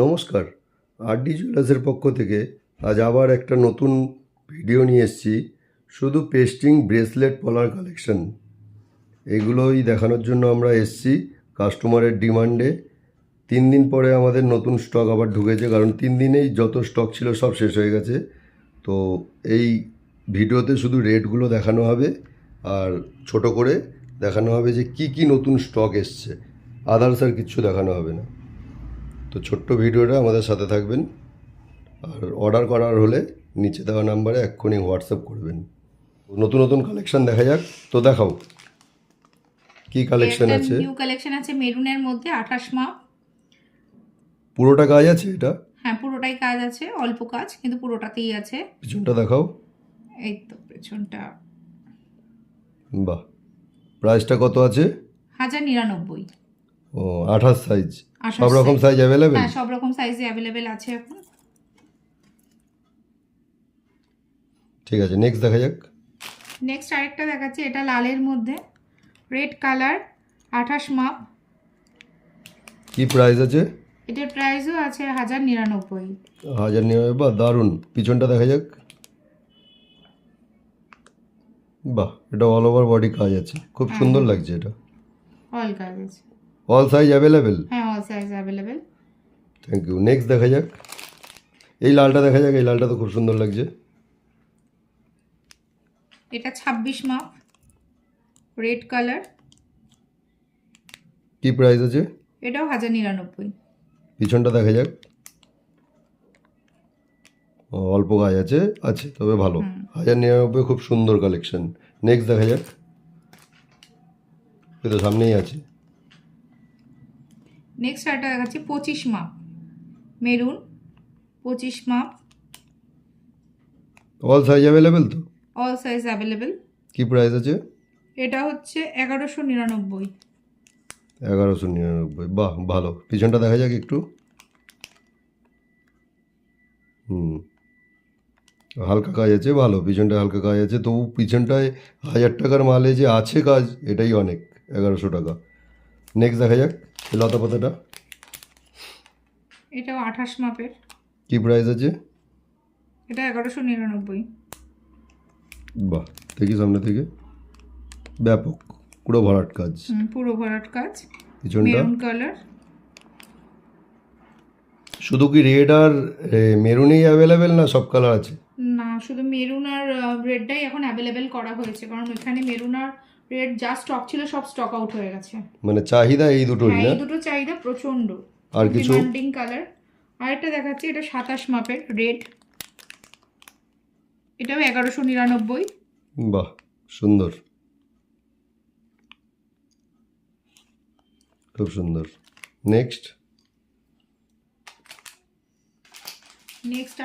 নমস্কার, আরডি জুয়েলার্সের পক্ষ থেকে আজ আবার একটা নতুন ভিডিও নিয়ে এসেছি। শুধু পেস্টিং ব্রেসলেট পলার কালেকশন এগুলোই দেখানোর জন্য আমরা এসেছি কাস্টমারের ডিমান্ডে। 3 দিন পরে আমাদের নতুন স্টক আবার ঢুকেছে, কারণ 3 দিনেই যত স্টক ছিল সব শেষ হয়ে গেছে। তো এই ভিডিওতে শুধু রেটগুলো দেখানো হবে আর ছোট করে দেখানো হবে যে কি কি নতুন স্টক এসছে, আদার্স আর কিচ্ছু দেখানো হবে না। তো ছোট্ট ভিডিওটা আমাদের সাথে থাকবেন, আর অর্ডার করার হলে নিচে দেওয়া নাম্বারে এক্ষুনি হোয়াটসঅ্যাপ করবেন। নতুন নতুন কালেকশন দেখা যাক। তো দেখাও কি কালেকশন আছে। নিউ কালেকশন আছে মেরুনের মধ্যে 28 মাপ। পুরোটা কাজ আছে এটা? হ্যাঁ, পুরোটাই কাজ আছে, অল্প কাজ কিন্তু পুরোটাতেই আছে। পিছনটা দেখাও। এই তো পেছনটা। বাহ, প্রাইসটা কত আছে? 1099। ও 28 সাইজ, 28 সব রকম সাইজ অ্যাভেলেবেল? হ্যাঁ, সব রকম সাইজে অ্যাভেলেবেল আছে এখন। ঠিক আছে, নেক্সট দেখা যাক। নেক্সট আরেকটা দেখাচ্ছি, এটা লালের মধ্যে রেড কালার, 28 মাপ। কি প্রাইস আছে? এটার প্রাইসও আছে 1099। 1099। বাহ, দারুণ। পিছনটা দেখা যাক। বাহ, এটা অল ওভার বডি কাজ আছে, খুব সুন্দর লাগছে এটা। অল কাজ আছে, অল সাইজ অ্যাভেলেবেল? হ্যাঁ, all size available. Thank you. Next দেখা যাক। এই লালটা দেখা যাক, এই লালটা তো খুব সুন্দর লাগছে। এটা 26 মাপ, রেড কালার। কি প্রাইস আছে? এটাও 1099। পিছনটা দেখা যাক। অল্প কাজ আছে, তবে ভালো। 1099, খুব সুন্দর কালেকশন। নেক্সট দেখা যাক। এই তো সামনেই আছে। নেক্সট একটা দেখাচ্ছি 25 মাপ, মেরুন 25 মাপ। অল সাইজ অ্যাভেলেবেল তো? All size available. কি প্রাইস আছে? এটা হচ্ছে 1199। 1199। বাহ, ভালো। পিছনটা দেখা যাক একটু। হালকা কাজ আছে, ভালো। পিছনটা হালকা কাজ আছে, তবু পিছনটায় 1000 টাকার মালে যে আছে কাজ, এটাই অনেক। 1100 টাকা। নেক্সট দেখা যাক এই লতা পাতাটা। এটাও 28 মাপের। কি প্রাইস আছে? এটা 1199। বাহ, দেখি সামনে থেকে। ব্যাপক, পুরো ভরাট কাজ। পুরো ভরাট কাজ। পিছনটা মেরুন কালার। শুধু কি রেড আর মেরুনই অ্যাভেলেবেল, না সব কালার আছে? না, শুধু মেরুন আর রেডটাই এখন অ্যাভেলেবেল করা হয়েছে, কারণ ওইখানে মেরুন আর রেড যা স্টক ছিল সব স্টক আউট হয়ে গেছে। মানে চাহিদা এই দুটোই না? এই দুটো চাহিদা প্রচন্ড। আর কিছু? Demanding colour. আরেকটা দেখাচ্ছি, এটা 27 মাপের রেড। এটাও 1199। বাহ, সুন্দর, খুব সুন্দর। নেক্সট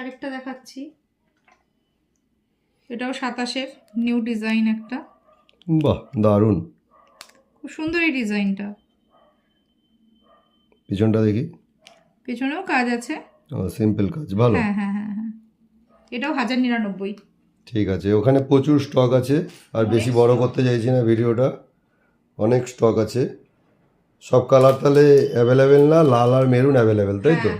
আরেকটা দেখাচ্ছি, এটাও 27-এর নিউ ডিজাইন একটা। বাহ, দারুণ, খুব সুন্দর এই ডিজাইনটা। পিছনটা দেখি। পেছনেও কাজ আছে, সিম্পল কাজ, ভালো। হ্যাঁ হ্যাঁ হ্যাঁ হ্যাঁ। এটাও 1099। ঠিক আছে, ওখানে প্রচুর স্টক আছে, আর বেশি বড় করতে চাইছি না ভিডিওটা। অনেক স্টক আছে। সব কালার তাহলে অ্যাভেলেবেল না? লাল আর মেরুন অ্যাভেলেবেল, তাই তো?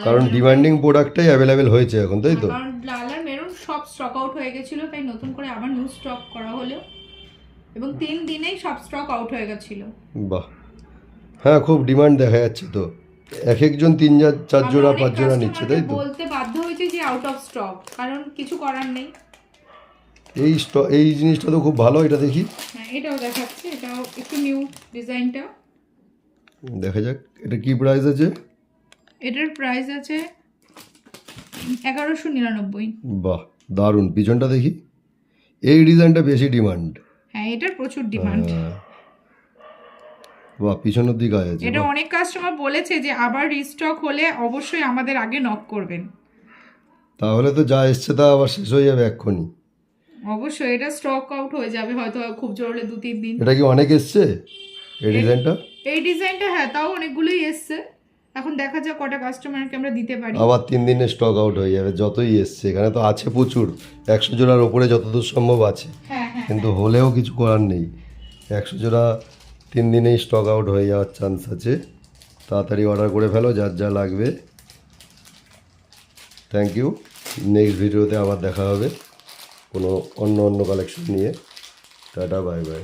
কারণ ডিমান্ডিং প্রোডাক্টটাই অ্যাভেলেবেল হয়েছে এখন, তাই তো? কারণ লাল আর মেরুন সব স্টক আউট হয়ে গেছিল, তাই নতুন করে আবার নিউ স্টক করা হলো, এবং 3 দিনেই সব স্টক আউট হয়ে গেছিল। বাহ, হ্যাঁ, খুব ডিমান্ড দেখা যাচ্ছে তো। এক একজন 3-4 জোড়া 5 জোড়া নিচ্ছে, তাই তো? বলতে বাধ্য হয়েছে যে আউট অফ স্টক, কারণ কিছু করার নেই। এই জিনিসটা তো খুব ভালো, এটা দেখি। হ্যাঁ, এটাও দেখাচ্ছি, এটাও একটু নিউ ডিজাইনটা। দেখা যাক এটা কি প্রাইস আছে। এটার প্রাইস আছে 1199। বাহ, দারুণ। পিছনটা দেখি। এই ডিজাইনটা বেশি ডিমান্ড। হ্যাঁ, এটার প্রচুর ডিমান্ড। বাহ, পিছনের দিকে আছে। এটা অনেক কাস্টমার বলেছে যে আবার রিস্টক হলে অবশ্যই আমাদের আগে নক করবেন। তাহলে তো যা এসছে তা আবার শেষ হয়ে যাবে এক্ষুনি। অবশ্যই এটা স্টক আউট হয়ে যাবে হয়তো খুব জোর হলে 2-3 দিন। এটা কি অনেক এসছে এই ডিজাইনটা? এই ডিজাইনটা হ্যাঁ, তাও অনেকগুলোই এসছে। এখন দেখা যাক কটা কাস্টমারকে আমরা দিতে পারি। আবার 3 দিনে স্টক আউট হয়ে যাবে যতই এসছে। এখানে তো আছে প্রচুর, 100 জোড়ার ওপরে যতদূর সম্ভব আছে। কিন্তু হলেও কিছু করার নেই। 100 জোড়া 3 দিনেই স্টক আউট হয়ে যাওয়ার চান্স আছে। তাড়াতাড়ি অর্ডার করে ফেলো যার যা লাগবে। Thank you. নেক্সট ভিডিওতে আবার দেখা হবে কোনো অন্য কালেকশন নিয়ে। Tata, bye bye.